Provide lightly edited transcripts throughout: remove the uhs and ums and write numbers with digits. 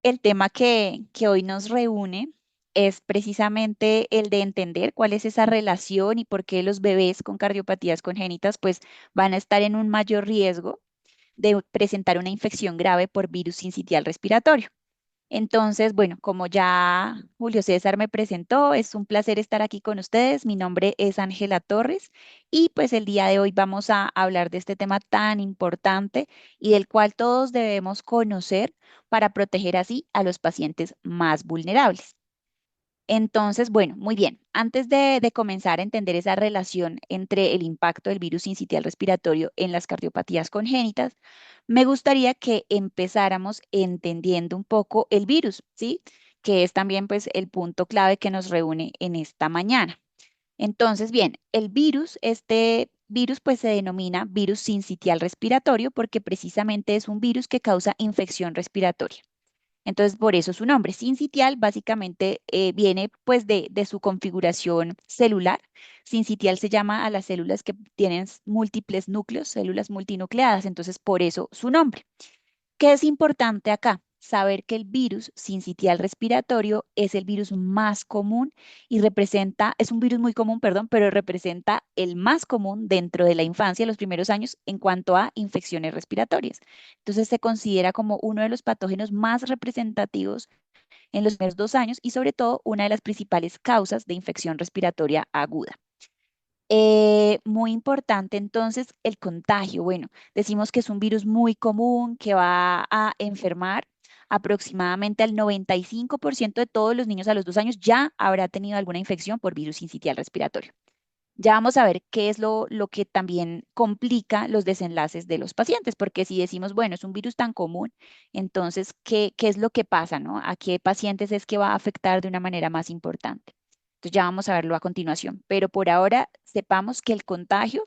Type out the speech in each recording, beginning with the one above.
El tema que hoy nos reúne es precisamente el de entender cuál es esa relación y por qué los bebés con cardiopatías congénitas pues van a estar en un mayor riesgo de presentar una infección grave por virus sincitial respiratorio. Entonces, bueno, como ya Julio César me presentó, es un placer estar aquí con ustedes. Mi nombre es Ángela Torres y pues el día de hoy vamos a hablar de este tema tan importante y del cual todos debemos conocer para proteger así a los pacientes más vulnerables. Entonces, bueno, muy bien. Antes de comenzar a entender esa relación entre el impacto del virus sincitial respiratorio en las cardiopatías congénitas, me gustaría que empezáramos entendiendo un poco el virus, ¿sí? Que es también pues el punto clave que nos reúne en esta mañana. Entonces, bien, el virus, este virus pues se denomina virus sincitial respiratorio porque precisamente es un virus que causa infección respiratoria. Entonces, por eso su nombre. Sincitial básicamente viene pues de su configuración celular. Sincitial se llama a las células que tienen múltiples núcleos, células multinucleadas, entonces por eso su nombre. ¿Qué es importante acá? Saber que el virus sincitial respiratorio es el virus más común y representa, es un virus muy común, perdón, pero representa el más común dentro de la infancia, los primeros años, en cuanto a infecciones respiratorias. Entonces se considera como uno de los patógenos más representativos en los primeros 2 años y sobre todo una de las principales causas de infección respiratoria aguda. Muy importante entonces el contagio. Bueno, decimos que es un virus muy común que va a enfermar aproximadamente al 95% de todos los niños a los 2 años ya habrá tenido alguna infección por virus sincitial respiratorio. Ya vamos a ver qué es lo que también complica los desenlaces de los pacientes, porque si decimos, bueno, es un virus tan común, entonces, ¿qué es lo que pasa, no? ¿A qué pacientes es que va a afectar de una manera más importante? Entonces ya vamos a verlo a continuación, pero por ahora sepamos que el contagio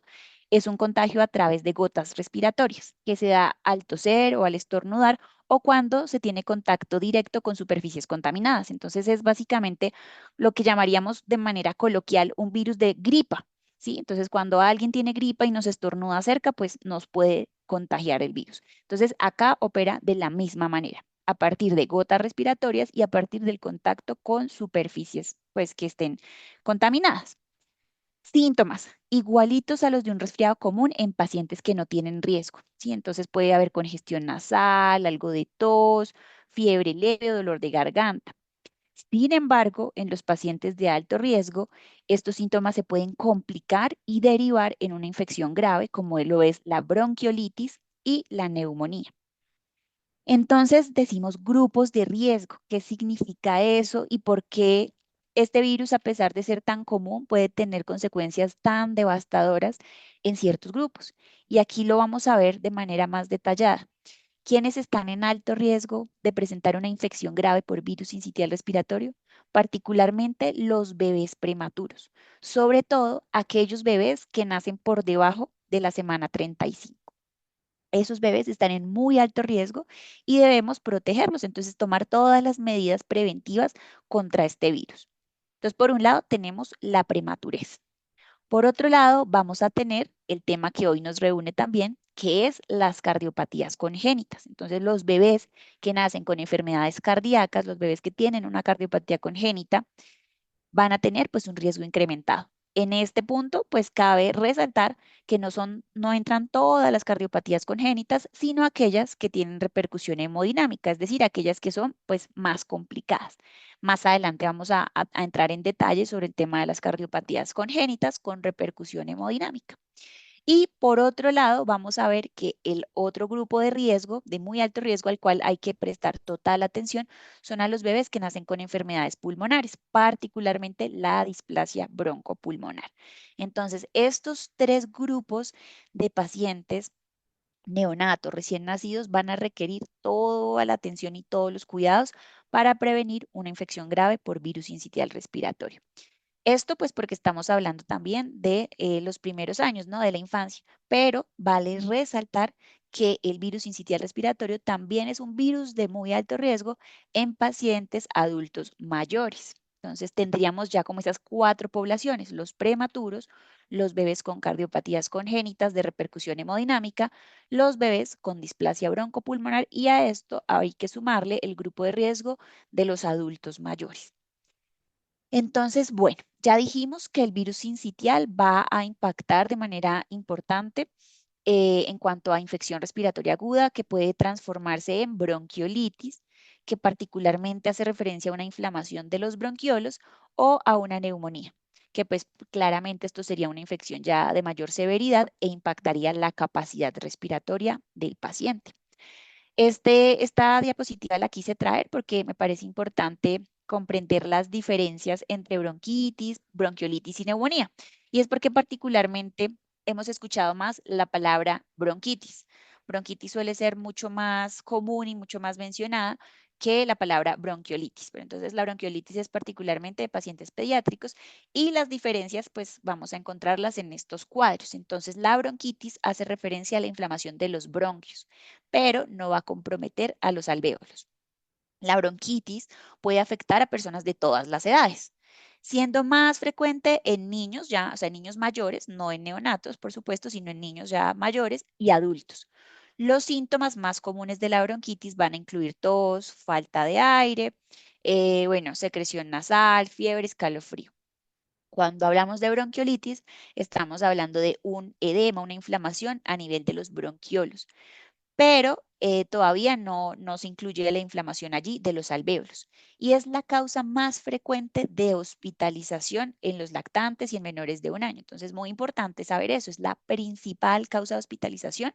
es un contagio a través de gotas respiratorias, que se da al toser o al estornudar o cuando se tiene contacto directo con superficies contaminadas. Entonces es básicamente lo que llamaríamos de manera coloquial un virus de gripa, ¿sí? Entonces, cuando alguien tiene gripa y nos estornuda cerca, pues nos puede contagiar el virus. Entonces, acá opera de la misma manera, a partir de gotas respiratorias y a partir del contacto con superficies, pues, que estén contaminadas. Síntomas igualitos a los de un resfriado común en pacientes que no tienen riesgo, ¿sí? Entonces puede haber congestión nasal, algo de tos, fiebre leve, dolor de garganta. Sin embargo, en los pacientes de alto riesgo, estos síntomas se pueden complicar y derivar en una infección grave, como lo es la bronquiolitis y la neumonía. Entonces, decimos grupos de riesgo. ¿Qué significa eso y por qué este virus, a pesar de ser tan común, puede tener consecuencias tan devastadoras en ciertos grupos? Y aquí lo vamos a ver de manera más detallada. ¿Quiénes están en alto riesgo de presentar una infección grave por virus sincitial respiratorio? Particularmente los bebés prematuros, sobre todo aquellos bebés que nacen por debajo de la semana 35. Esos bebés están en muy alto riesgo y debemos protegerlos, entonces tomar todas las medidas preventivas contra este virus. Entonces, por un lado, tenemos la prematurez. Por otro lado, vamos a tener el tema que hoy nos reúne también, que es las cardiopatías congénitas. Entonces, los bebés que nacen con enfermedades cardíacas, los bebés que tienen una cardiopatía congénita, van a tener pues un riesgo incrementado. En este punto, pues cabe resaltar que no entran todas las cardiopatías congénitas, sino aquellas que tienen repercusión hemodinámica, es decir, aquellas que son pues más complicadas. Más adelante vamos a entrar en detalle sobre el tema de las cardiopatías congénitas con repercusión hemodinámica. Y por otro lado, vamos a ver que el otro grupo de riesgo, de muy alto riesgo, al cual hay que prestar total atención, son a los bebés que nacen con enfermedades pulmonares, particularmente la displasia broncopulmonar. Entonces, estos tres grupos de pacientes neonatos recién nacidos van a requerir toda la atención y todos los cuidados para prevenir una infección grave por virus sincitial respiratorio. Esto pues porque estamos hablando también de los primeros años, ¿no? De la infancia, pero vale resaltar que el virus sincitial respiratorio también es un virus de muy alto riesgo en pacientes adultos mayores. Entonces tendríamos ya como esas cuatro poblaciones: los prematuros, los bebés con cardiopatías congénitas de repercusión hemodinámica, los bebés con displasia broncopulmonar, y a esto hay que sumarle el grupo de riesgo de los adultos mayores. Entonces, bueno, ya dijimos que el virus sincitial va a impactar de manera importante en cuanto a infección respiratoria aguda, que puede transformarse en bronquiolitis, que particularmente hace referencia a una inflamación de los bronquiolos, o a una neumonía, que pues claramente esto sería una infección ya de mayor severidad e impactaría la capacidad respiratoria del paciente. Esta diapositiva la quise traer porque me parece importante comprender las diferencias entre bronquitis, bronquiolitis y neumonía. Y es porque particularmente hemos escuchado más la palabra bronquitis. Bronquitis suele ser mucho más común y mucho más mencionada que la palabra bronquiolitis. Pero entonces la bronquiolitis es particularmente de pacientes pediátricos, y las diferencias pues vamos a encontrarlas en estos cuadros. Entonces la bronquitis hace referencia a la inflamación de los bronquios, pero no va a comprometer a los alvéolos. La bronquitis puede afectar a personas de todas las edades, siendo más frecuente en niños ya, o sea, en niños mayores, no en neonatos, por supuesto, sino en niños ya mayores y adultos. Los síntomas más comunes de la bronquitis van a incluir tos, falta de aire, bueno, secreción nasal, fiebre, escalofrío. Cuando hablamos de bronquiolitis, estamos hablando de un edema, una inflamación a nivel de los bronquiolos, pero todavía no se incluye la inflamación allí de los alvéolos, y es la causa más frecuente de hospitalización en los lactantes y en menores de 1 año. Entonces, muy importante saber eso, es la principal causa de hospitalización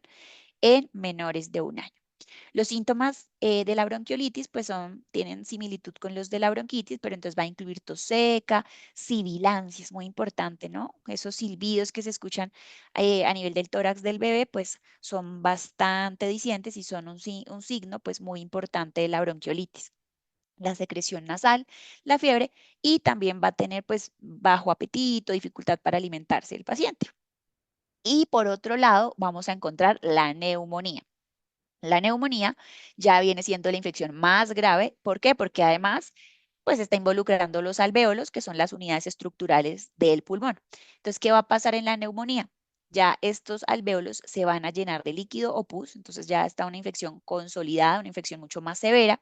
en menores de 1 año. Los síntomas de la bronquiolitis pues tienen similitud con los de la bronquitis, pero entonces va a incluir tos seca, sibilancia, es muy importante, ¿no? Esos silbidos que se escuchan a nivel del tórax del bebé pues son bastante dicientes y son un signo pues muy importante de la bronquiolitis. La secreción nasal, la fiebre, y también va a tener pues bajo apetito, dificultad para alimentarse el paciente. Y por otro lado vamos a encontrar la neumonía. La neumonía ya viene siendo la infección más grave. ¿Por qué? Porque además, pues está involucrando los alvéolos, que son las unidades estructurales del pulmón. Entonces, ¿qué va a pasar en la neumonía? Ya estos alvéolos se van a llenar de líquido o pus, entonces ya está una infección consolidada, una infección mucho más severa.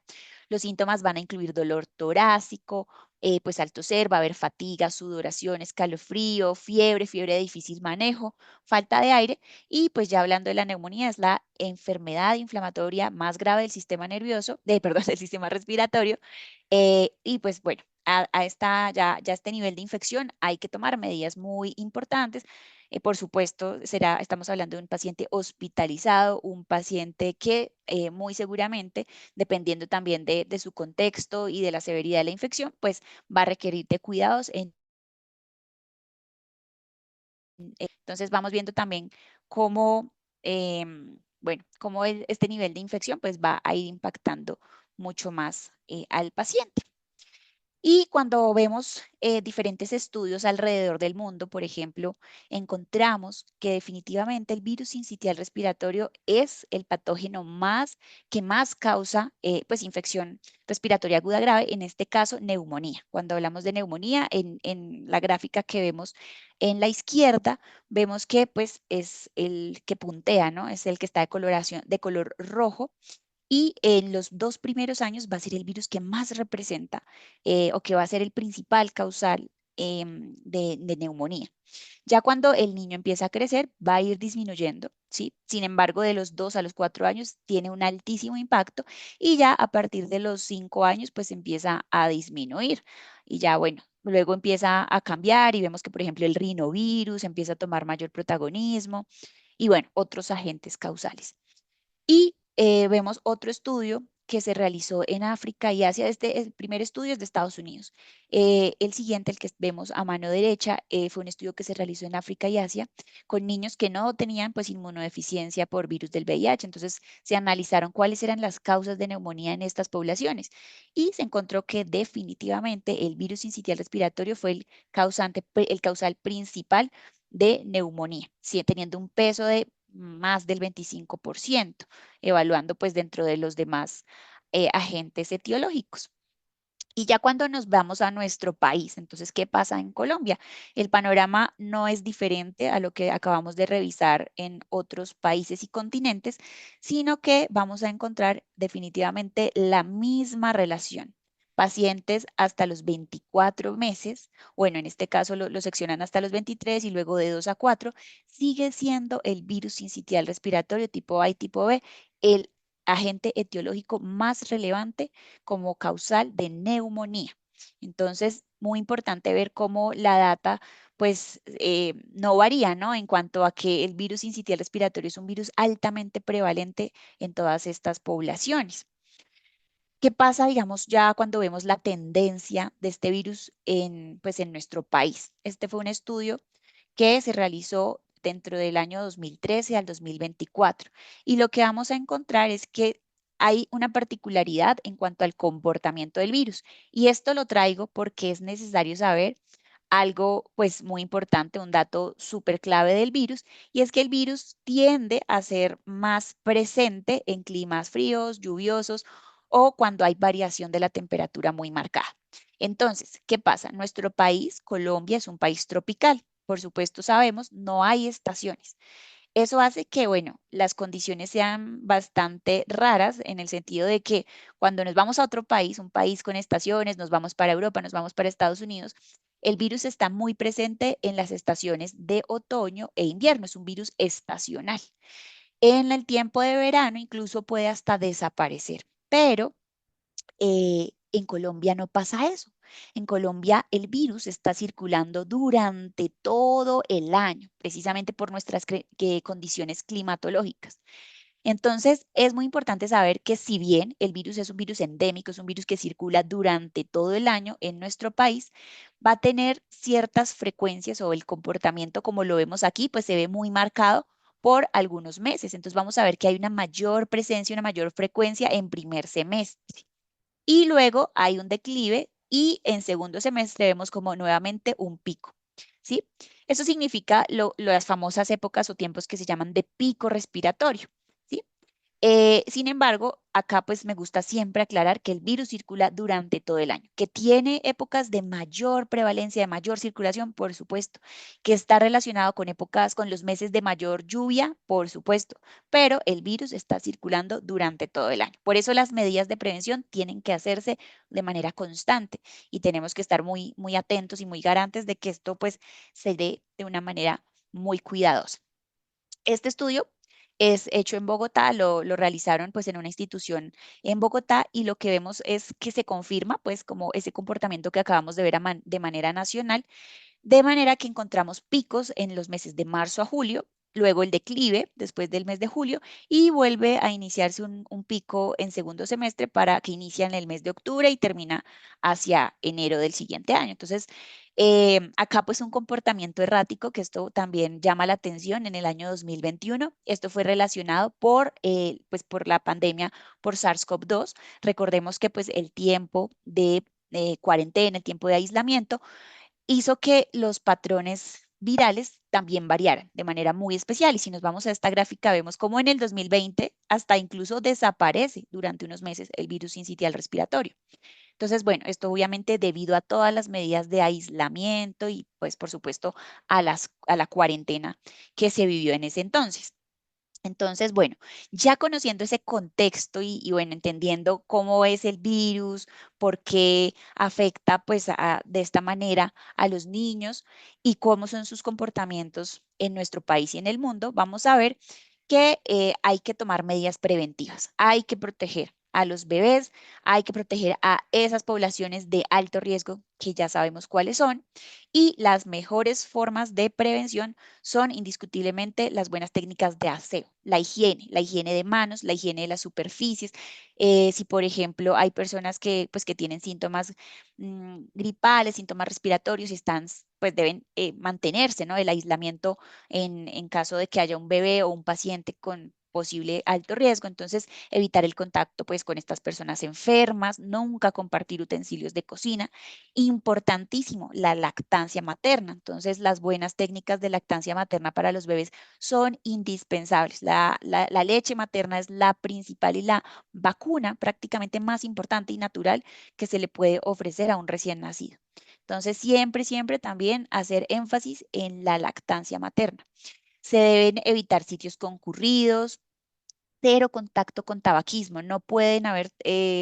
Los síntomas van a incluir dolor torácico, pues al toser va a haber fatiga, sudoración, escalofrío, fiebre de difícil manejo, falta de aire. Y pues ya hablando de la neumonía, es la enfermedad inflamatoria más grave del sistema nervioso, perdón, del sistema respiratorio. Y pues bueno, ya este nivel de infección hay que tomar medidas muy importantes. Por supuesto, estamos hablando de un paciente hospitalizado, un paciente que muy seguramente, dependiendo también de su contexto y de la severidad de la infección, pues va a requerir de cuidados entonces vamos viendo también cómo, bueno, cómo este nivel de infección pues va a ir impactando mucho más al paciente. Y cuando vemos diferentes estudios alrededor del mundo, por ejemplo, encontramos que definitivamente el virus sincitial respiratorio es el patógeno que más causa pues infección respiratoria aguda grave, en este caso neumonía. Cuando hablamos de neumonía, en la gráfica que vemos en la izquierda, vemos que pues es el que puntea, ¿no? Es el que está de color rojo, y en los 2 primeros años va a ser el virus que más representa o que va a ser el principal causal de neumonía. Ya cuando el niño empieza a crecer, va a ir disminuyendo, ¿sí? Sin embargo, de los 2 a los 4 años tiene un altísimo impacto, y ya a partir de los 5 años, pues empieza a disminuir. Y ya, bueno, luego empieza a cambiar y vemos que, por ejemplo, el rinovirus empieza a tomar mayor protagonismo y, bueno, otros agentes causales. Y vemos otro estudio que se realizó en África y Asia. El primer estudio es de Estados Unidos. El siguiente, el que vemos a mano derecha, fue un estudio que se realizó en África y Asia con niños que no tenían pues inmunodeficiencia por virus del VIH. Entonces se analizaron cuáles eran las causas de neumonía en estas poblaciones, y se encontró que definitivamente el virus sincitial respiratorio fue el causal principal de neumonía, sí, teniendo un peso de más del 25%, evaluando pues dentro de los demás agentes etiológicos. Y ya cuando nos vamos a nuestro país, entonces, ¿qué pasa en Colombia? El panorama no es diferente a lo que acabamos de revisar en otros países y continentes, sino que vamos a encontrar definitivamente la misma relación. Pacientes hasta los 24 meses, bueno, en este caso lo seccionan hasta los 23 y luego de 2 a 4, sigue siendo el virus sincitial respiratorio tipo A y tipo B el agente etiológico más relevante como causal de neumonía. Entonces, muy importante ver cómo la data, pues, no varía, ¿no? En cuanto a que el virus sincitial respiratorio es un virus altamente prevalente en todas estas poblaciones. ¿Qué pasa, digamos, ya cuando vemos la tendencia de este virus en, pues, en nuestro país? Este fue un estudio que se realizó dentro del año 2013 al 2024. Y lo que vamos a encontrar es que hay una particularidad en cuanto al comportamiento del virus. Y esto lo traigo porque es necesario saber algo pues muy importante, un dato súper clave del virus, y es que el virus tiende a ser más presente en climas fríos, lluviosos o cuando hay variación de la temperatura muy marcada. Entonces, ¿qué pasa? Nuestro país, Colombia, es un país tropical. Por supuesto, sabemos, no hay estaciones. Eso hace que, bueno, las condiciones sean bastante raras en el sentido de que cuando nos vamos a otro país, un país con estaciones, nos vamos para Europa, nos vamos para Estados Unidos, el virus está muy presente en las estaciones de otoño e invierno, es un virus estacional. En el tiempo de verano incluso puede hasta desaparecer, pero en Colombia no pasa eso. En Colombia el virus está circulando durante todo el año, precisamente por nuestras condiciones climatológicas. Entonces, es muy importante saber que si bien el virus es un virus endémico, es un virus que circula durante todo el año en nuestro país, va a tener ciertas frecuencias o el comportamiento como lo vemos aquí, pues se ve muy marcado por algunos meses. Entonces, vamos a ver que hay una mayor presencia, una mayor frecuencia en primer semestre y luego hay un declive y en segundo semestre vemos como nuevamente un pico, ¿sí? Eso significa las famosas épocas o tiempos que se llaman de pico respiratorio, ¿sí? Sin embargo, acá pues me gusta siempre aclarar que el virus circula durante todo el año, que tiene épocas de mayor prevalencia, de mayor circulación, por supuesto, que está relacionado con épocas, con los meses de mayor lluvia, por supuesto, pero el virus está circulando durante todo el año. Por eso las medidas de prevención tienen que hacerse de manera constante y tenemos que estar muy, muy atentos y muy garantes de que esto pues se dé de una manera muy cuidadosa. Este estudio es hecho en Bogotá, lo realizaron pues en una institución en Bogotá y lo que vemos es que se confirma pues como ese comportamiento que acabamos de ver de manera nacional de manera que encontramos picos en los meses de marzo a julio, luego el declive después del mes de julio y vuelve a iniciarse un pico en segundo semestre para que inicia en el mes de octubre y termina hacia enero del siguiente año. Entonces, acá pues un comportamiento errático que esto también llama la atención en el año 2021. Esto fue relacionado pues por la pandemia por SARS-CoV-2. Recordemos que pues el tiempo de cuarentena, el tiempo de aislamiento, hizo que los patrones virales también variaran de manera muy especial. Y si nos vamos a esta gráfica, vemos cómo en el 2020 hasta incluso desaparece durante unos meses el virus sincitial respiratorio. Entonces, bueno, esto obviamente debido a todas las medidas de aislamiento y pues por supuesto a la cuarentena que se vivió en ese entonces. Entonces, bueno, ya conociendo ese contexto bueno, entendiendo cómo es el virus, por qué afecta pues de esta manera a los niños y cómo son sus comportamientos en nuestro país y en el mundo, vamos a ver que hay que tomar medidas preventivas, hay que proteger a los bebés, hay que proteger a esas poblaciones de alto riesgo que ya sabemos cuáles son y las mejores formas de prevención son indiscutiblemente las buenas técnicas de aseo, la higiene de manos, la higiene de las superficies. Si, por ejemplo, hay personas que, pues, que tienen síntomas gripales, síntomas respiratorios y están, pues deben mantenerse, ¿no? El aislamiento en caso de que haya un bebé o un paciente posible alto riesgo. Entonces, evitar el contacto pues con estas personas enfermas, nunca compartir utensilios de cocina. Importantísimo, la lactancia materna. Entonces, las buenas técnicas de lactancia materna para los bebés son indispensables. La leche materna es la principal y la vacuna prácticamente más importante y natural que se le puede ofrecer a un recién nacido. Entonces, siempre, siempre también hacer énfasis en la lactancia materna. Se deben evitar sitios concurridos, cero contacto con tabaquismo. No pueden haber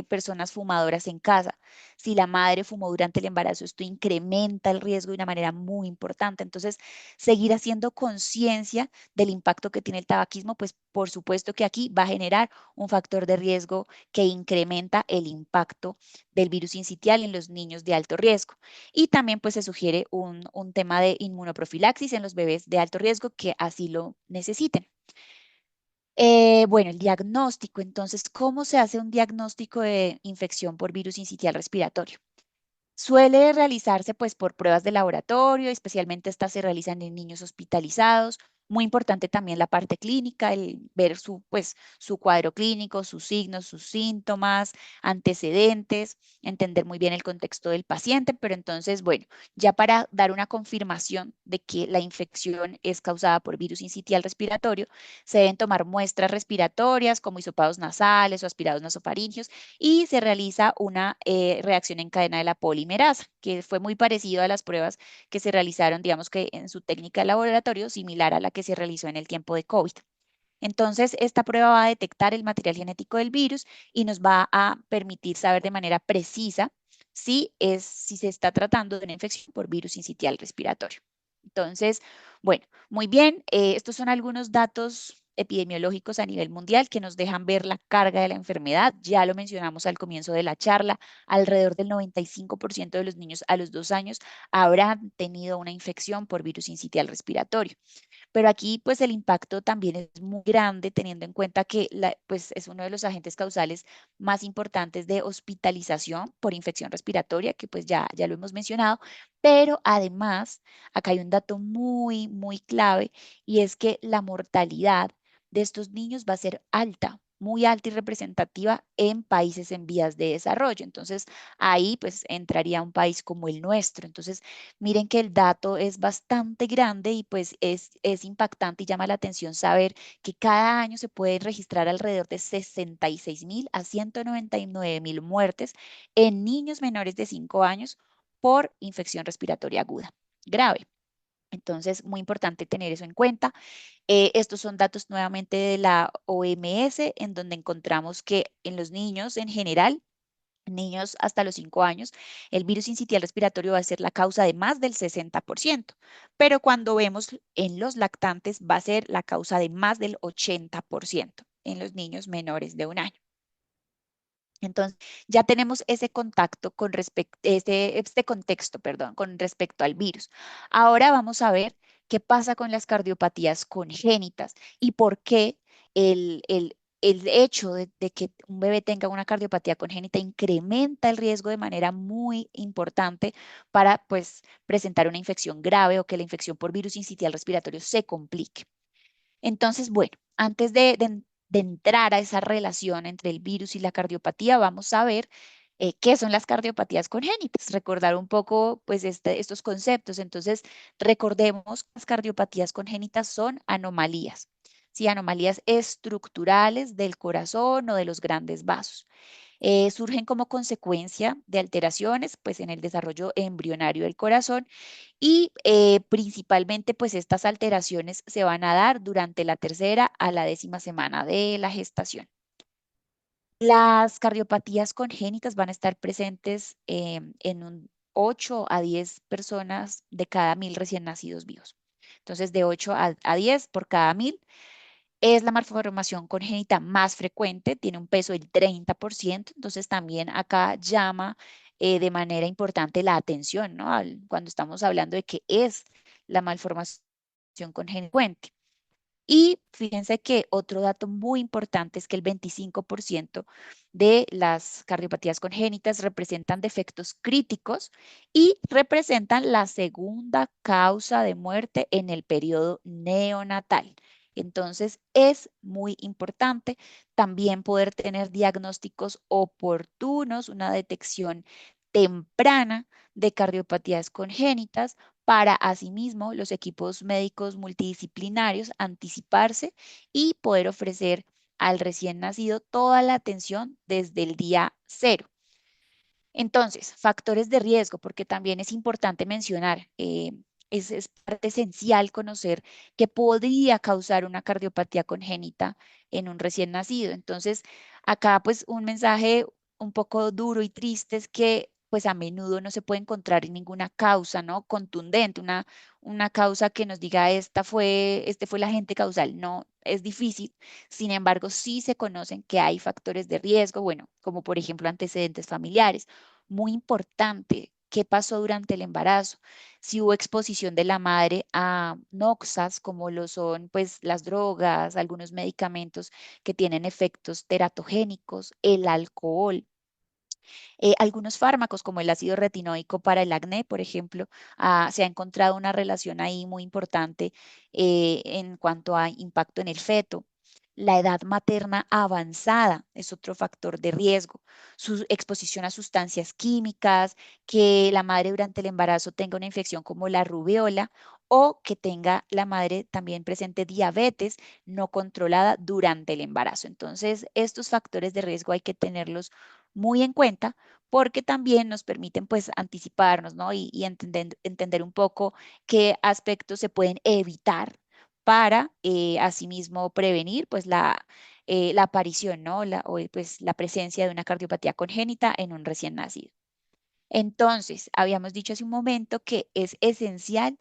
personas fumadoras en casa. Si la madre fumó durante el embarazo, esto incrementa el riesgo de una manera muy importante. Entonces, seguir haciendo conciencia del impacto que tiene el tabaquismo, pues por supuesto que aquí va a generar un factor de riesgo que incrementa el impacto del virus sincitial en los niños de alto riesgo. Y también pues se sugiere un tema de inmunoprofilaxis en los bebés de alto riesgo que así lo necesiten. Bueno, el diagnóstico. Entonces, ¿cómo se hace un diagnóstico de infección por virus sincitial respiratorio? Suele realizarse pues por pruebas de laboratorio, especialmente estas se realizan en niños hospitalizados. Muy importante también la parte clínica, el ver su cuadro clínico, sus signos, sus síntomas, antecedentes, entender muy bien el contexto del paciente, pero entonces, bueno, ya para dar una confirmación de que la infección es causada por virus sincitial respiratorio, se deben tomar muestras respiratorias como hisopados nasales o aspirados nasofaríngeos y se realiza una reacción en cadena de la polimerasa, que fue muy parecido a las pruebas que se realizaron, digamos que en su técnica de laboratorio, similar a la que se realizó en el tiempo de COVID. Entonces, esta prueba va a detectar el material genético del virus y nos va a permitir saber de manera precisa si se está tratando de una infección por virus sincitial respiratorio. Entonces, bueno, muy bien, estos son algunos datos epidemiológicos a nivel mundial que nos dejan ver la carga de la enfermedad. Ya lo mencionamos al comienzo de la charla, alrededor del 95% de los niños a los 2 años habrán tenido una infección por virus sincitial respiratorio. Pero aquí pues el impacto también es muy grande teniendo en cuenta que pues es uno de los agentes causales más importantes de hospitalización por infección respiratoria, que pues ya lo hemos mencionado, pero además acá hay un dato muy, muy clave y es que la mortalidad de estos niños va a ser alta, muy alta y representativa en países en vías de desarrollo. Entonces, ahí pues entraría un país como el nuestro. Entonces, miren que el dato es bastante grande y pues es impactante y llama la atención saber que cada año se pueden registrar alrededor de 66.000 a 199.000 muertes en niños menores de 5 años por infección respiratoria aguda grave. Entonces, muy importante tener eso en cuenta. Estos son datos nuevamente de la OMS, en donde encontramos que en los niños en general, niños hasta los 5 años, el virus sincitial respiratorio va a ser la causa de más del 60%, pero cuando vemos en los lactantes va a ser la causa de más del 80% en los niños menores de 1 año. Entonces, ya tenemos ese contacto con respecto, este contexto, perdón, con respecto al virus. Ahora vamos a ver qué pasa con las cardiopatías congénitas y por qué el hecho de que un bebé tenga una cardiopatía congénita incrementa el riesgo de manera muy importante para, pues, presentar una infección grave o que la infección por virus sincitial respiratorio se complique. Entonces, bueno, antes de entrar a esa relación entre el virus y la cardiopatía, vamos a ver qué son las cardiopatías congénitas, recordar un poco pues estos conceptos. Entonces, recordemos que las cardiopatías congénitas son anomalías, ¿sí? Anomalías estructurales del corazón o de los grandes vasos. Surgen como consecuencia de alteraciones pues en el desarrollo embrionario del corazón y principalmente, pues estas alteraciones se van a dar durante la tercera a la 10ª semana de la gestación. Las cardiopatías congénitas van a estar presentes en un 8 a 10 personas de cada 1.000 recién nacidos vivos. Entonces, de 8 a 10 por cada 1.000 es la malformación congénita más frecuente, tiene un peso del 30%, entonces también acá llama de manera importante la atención, ¿no? Cuando estamos hablando de que es la malformación congénita. Y fíjense que otro dato muy importante es que el 25% de las cardiopatías congénitas representan defectos críticos y representan la segunda causa de muerte en el periodo neonatal. Entonces, es muy importante también poder tener diagnósticos oportunos, una detección temprana de cardiopatías congénitas para asimismo los equipos médicos multidisciplinarios anticiparse y poder ofrecer al recién nacido toda la atención desde el día cero. Entonces, factores de riesgo, porque también es importante mencionar, es parte esencial conocer qué podría causar una cardiopatía congénita en un recién nacido. Entonces, acá pues un mensaje un poco duro y triste es que pues a menudo no se puede encontrar en ninguna causa, ¿no? Contundente, una causa que nos diga este fue el agente causal. No, es difícil. Sin embargo, sí se conocen que hay factores de riesgo, bueno, como por ejemplo antecedentes familiares muy importante, qué pasó durante el embarazo, si hubo exposición de la madre a noxas, como lo son pues las drogas, algunos medicamentos que tienen efectos teratogénicos, el alcohol. Algunos fármacos como el ácido retinoico para el acné, por ejemplo, se ha encontrado una relación ahí muy importante en cuanto a impacto en el feto. La edad materna avanzada es otro factor de riesgo. Su exposición a sustancias químicas, que la madre durante el embarazo tenga una infección como la rubiola o que tenga la madre también presente diabetes no controlada durante el embarazo. Entonces, estos factores de riesgo hay que tenerlos muy en cuenta porque también nos permiten pues anticiparnos, ¿no? Y entender un poco qué aspectos se pueden evitar para asimismo prevenir pues la aparición, ¿no? Pues, la presencia de una cardiopatía congénita en un recién nacido. Entonces, habíamos dicho hace un momento que es esencial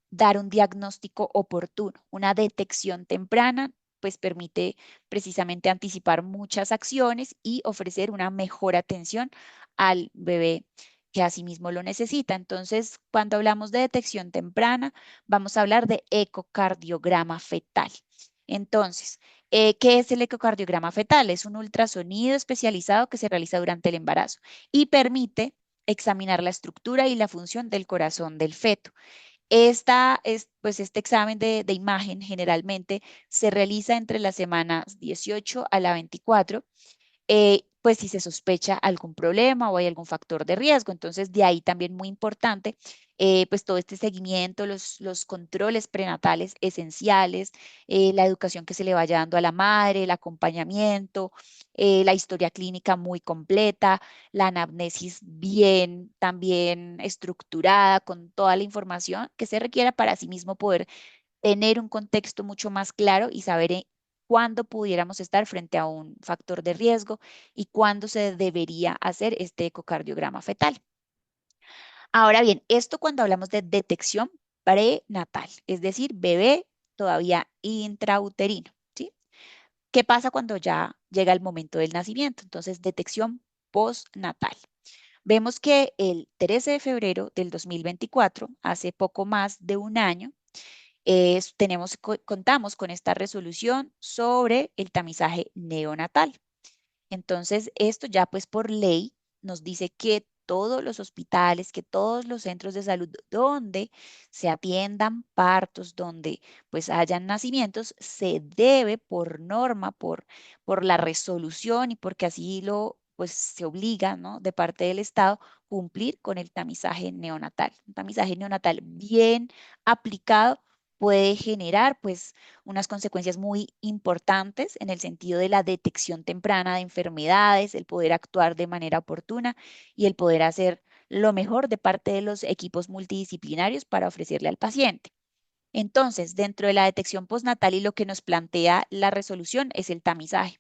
dar un diagnóstico oportuno, una detección temprana, pues permite precisamente anticipar muchas acciones y ofrecer una mejor atención al bebé que asimismo lo necesita. Entonces, cuando hablamos de detección temprana, vamos a hablar de ecocardiograma fetal. Entonces, ¿qué es el ecocardiograma fetal? Es un ultrasonido especializado que se realiza durante el embarazo y permite examinar la estructura y la función del corazón del feto. Pues este examen de imagen generalmente se realiza entre las semanas 18 a la 24 pues si se sospecha algún problema o hay algún factor de riesgo. Entonces, de ahí también muy importante, pues todo este seguimiento, los controles prenatales esenciales, la educación que se le vaya dando a la madre, el acompañamiento, la historia clínica muy completa, la anamnesis bien también estructurada con toda la información que se requiera para asimismo poder tener un contexto mucho más claro y saber cuándo pudiéramos estar frente a un factor de riesgo y cuándo se debería hacer este ecocardiograma fetal. Ahora bien, esto cuando hablamos de detección prenatal, es decir, bebé todavía intrauterino, ¿sí? ¿Qué pasa cuando ya llega el momento del nacimiento? Entonces, detección postnatal. Vemos que el 13 de febrero del 2024, hace poco más de un año, contamos con esta resolución sobre el tamizaje neonatal. Entonces, esto ya pues por ley nos dice que todos los hospitales, que todos los centros de salud donde se atiendan partos, donde pues hayan nacimientos, se debe por norma, por la resolución y porque así lo pues se obliga, ¿no? De parte del Estado, cumplir con el tamizaje neonatal. Un tamizaje neonatal bien aplicado puede generar pues unas consecuencias muy importantes en el sentido de la detección temprana de enfermedades, el poder actuar de manera oportuna y el poder hacer lo mejor de parte de los equipos multidisciplinarios para ofrecerle al paciente. Entonces, dentro de la detección postnatal y lo que nos plantea la resolución es el tamizaje.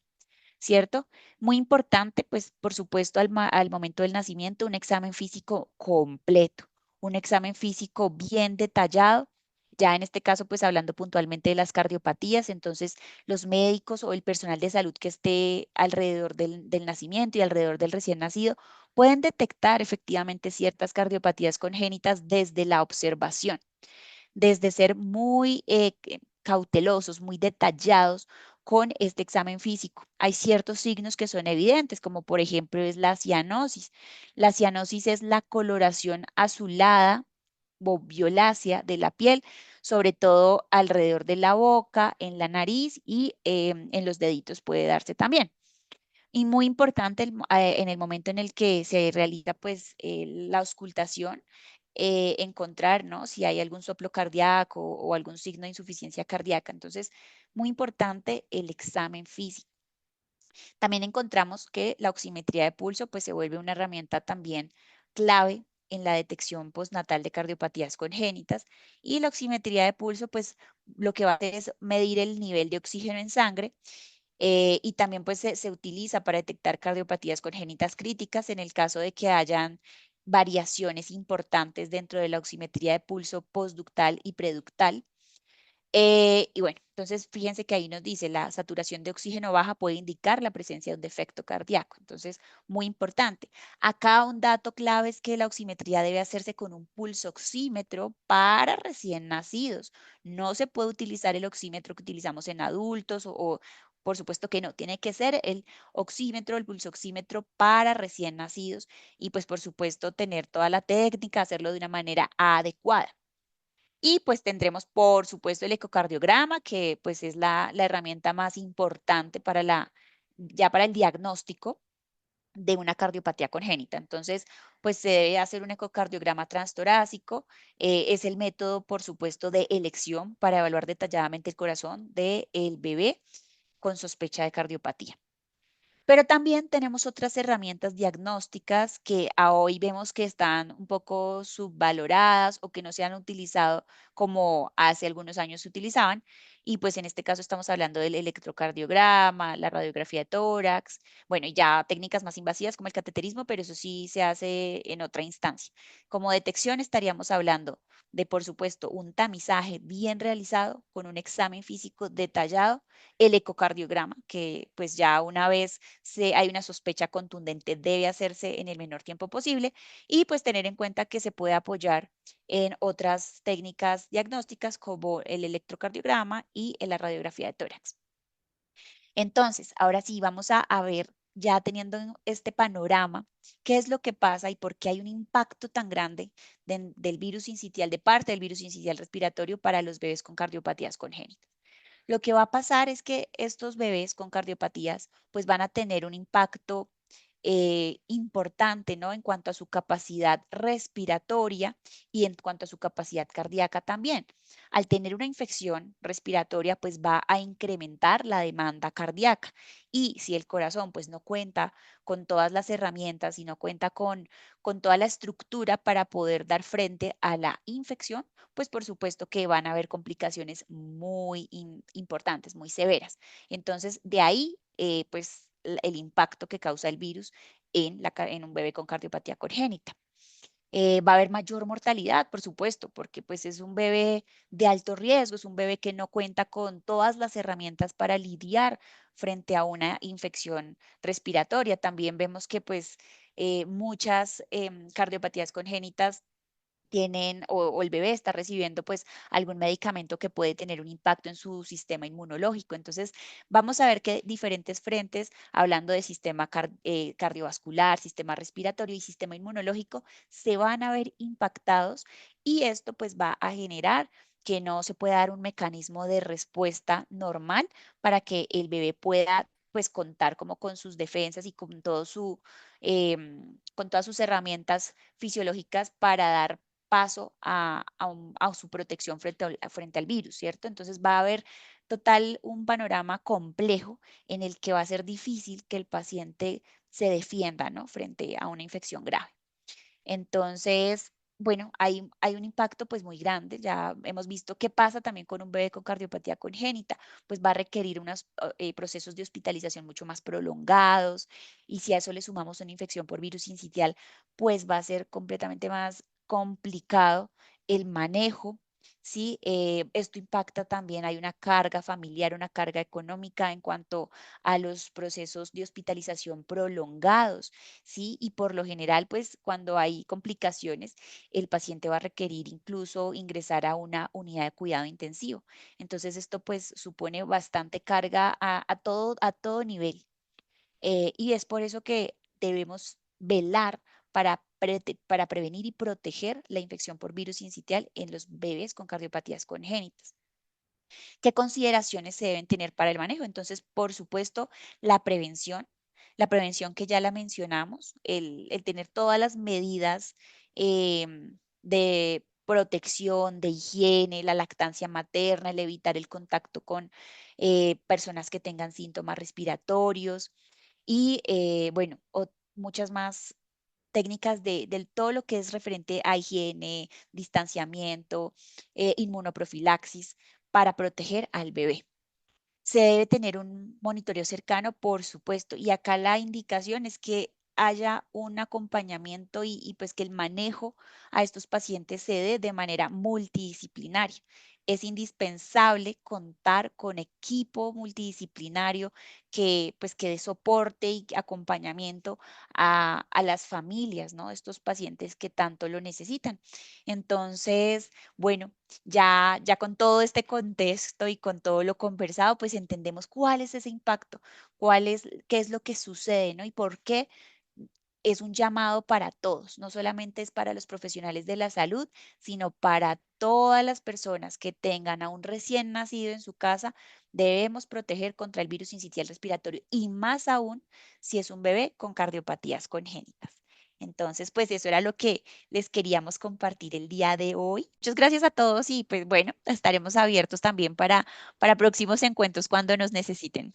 ¿Cierto? Muy importante, pues por supuesto al momento del nacimiento, un examen físico completo, un examen físico bien detallado. Ya en este caso, pues hablando puntualmente de las cardiopatías, entonces los médicos o el personal de salud que esté alrededor del nacimiento y alrededor del recién nacido pueden detectar efectivamente ciertas cardiopatías congénitas desde la observación desde ser muy cautelosos, muy detallados con este examen físico. Hay ciertos signos que son evidentes, como por ejemplo es la cianosis. La cianosis es la coloración azulada o violácea de la piel, sobre todo alrededor de la boca, en la nariz y en los deditos puede darse también. Y muy importante en el momento en el que se realiza pues la auscultación, encontrar, ¿no? Si hay algún soplo cardíaco o algún signo de insuficiencia cardíaca. Entonces, muy importante el examen físico. También encontramos que la oximetría de pulso pues se vuelve una herramienta también clave en la detección postnatal de cardiopatías congénitas, y la oximetría de pulso pues lo que va a hacer es medir el nivel de oxígeno en sangre, y también pues se utiliza para detectar cardiopatías congénitas críticas en el caso de que hayan variaciones importantes dentro de la oximetría de pulso postductal y preductal. Y bueno, entonces fíjense que ahí nos dice la saturación de oxígeno baja puede indicar la presencia de un defecto cardíaco. Entonces, muy importante. Acá un dato clave es que la oximetría debe hacerse con un pulsoxímetro para recién nacidos. No se puede utilizar el oxímetro que utilizamos en adultos por supuesto que no, tiene que ser el oxímetro, el pulsoxímetro para recién nacidos, y pues por supuesto tener toda la técnica, hacerlo de una manera adecuada. Y pues tendremos, por supuesto, el ecocardiograma, que pues es la herramienta más importante para ya para el diagnóstico de una cardiopatía congénita. Entonces, pues se debe hacer un ecocardiograma transtorácico. Es el método, por supuesto, de elección para evaluar detalladamente el corazón del bebé con sospecha de cardiopatía. Pero también tenemos otras herramientas diagnósticas que a hoy vemos que están un poco subvaloradas o que no se han utilizado como hace algunos años se utilizaban. Y pues en este caso estamos hablando del electrocardiograma, la radiografía de tórax, bueno, y ya técnicas más invasivas como el cateterismo, pero eso sí se hace en otra instancia. Como detección estaríamos hablando de, por supuesto, un tamizaje bien realizado con un examen físico detallado, el ecocardiograma, que pues ya una vez hay una sospecha contundente, debe hacerse en el menor tiempo posible, y pues tener en cuenta que se puede apoyar en otras técnicas diagnósticas como el electrocardiograma y la radiografía de tórax. Entonces, ahora sí, vamos a ver, ya teniendo este panorama, qué es lo que pasa y por qué hay un impacto tan grande del virus sincitial, de parte del virus sincitial respiratorio para los bebés con cardiopatías congénitas. Lo que va a pasar es que estos bebés con cardiopatías pues van a tener un impacto importante, ¿no? En cuanto a su capacidad respiratoria y en cuanto a su capacidad cardíaca también. Al tener una infección respiratoria, pues va a incrementar la demanda cardíaca. Y si el corazón pues no cuenta con todas las herramientas y no cuenta con toda la estructura para poder dar frente a la infección, pues por supuesto que van a haber complicaciones muy importantes, muy severas. Entonces, de ahí, pues el impacto que causa el virus en un bebé con cardiopatía congénita. Va a haber mayor mortalidad, por supuesto, porque pues es un bebé de alto riesgo, es un bebé que no cuenta con todas las herramientas para lidiar frente a una infección respiratoria. También vemos que pues muchas cardiopatías congénitas tienen o el bebé está recibiendo pues algún medicamento que puede tener un impacto en su sistema inmunológico. Entonces, vamos a ver que diferentes frentes, hablando de sistema cardiovascular, sistema respiratorio y sistema inmunológico, se van a ver impactados, y esto pues va a generar que no se pueda dar un mecanismo de respuesta normal para que el bebé pueda pues contar como con sus defensas y con con todas sus herramientas fisiológicas para dar paso a su protección frente al virus, ¿cierto? Entonces va a haber total un panorama complejo en el que va a ser difícil que el paciente se defienda, ¿no? Frente a una infección grave. Entonces, bueno, hay un impacto pues muy grande. Ya hemos visto qué pasa también con un bebé con cardiopatía congénita, pues va a requerir unos procesos de hospitalización mucho más prolongados, y si a eso le sumamos una infección por virus sincitial, pues va a ser completamente más complicado el manejo. Sí, esto impacta también, hay una carga familiar, una carga económica en cuanto a los procesos de hospitalización prolongados. ¿Sí? Y por lo general, pues cuando hay complicaciones, el paciente va a requerir incluso ingresar a una unidad de cuidado intensivo. Entonces, esto pues supone bastante carga a todo nivel. Y es por eso que debemos velar para prevenir y proteger la infección por virus sincitial en los bebés con cardiopatías congénitas. ¿Qué consideraciones se deben tener para el manejo? Entonces, por supuesto, la prevención, la prevención que ya la mencionamos, el tener todas las medidas de protección, de higiene, la lactancia materna, el evitar el contacto con personas que tengan síntomas respiratorios y, bueno, muchas más técnicas del todo lo que es referente a higiene, distanciamiento, inmunoprofilaxis para proteger al bebé. Se debe tener un monitoreo cercano, por supuesto, y acá la indicación es que haya un acompañamiento pues que el manejo a estos pacientes se dé de manera multidisciplinaria. Es indispensable contar con equipo multidisciplinario que pues que dé soporte y acompañamiento a las familias, ¿no? De estos pacientes que tanto lo necesitan. Entonces, bueno, ya con todo este contexto y con todo lo conversado, pues entendemos cuál es ese impacto, qué es lo que sucede, ¿no? Y por qué es un llamado para todos, no solamente es para los profesionales de la salud, sino para todas las personas que tengan a un recién nacido en su casa, debemos proteger contra el virus sincitial respiratorio y más aún si es un bebé con cardiopatías congénitas. Entonces, pues eso era lo que les queríamos compartir el día de hoy. Muchas gracias a todos y pues bueno, estaremos abiertos también para próximos encuentros cuando nos necesiten.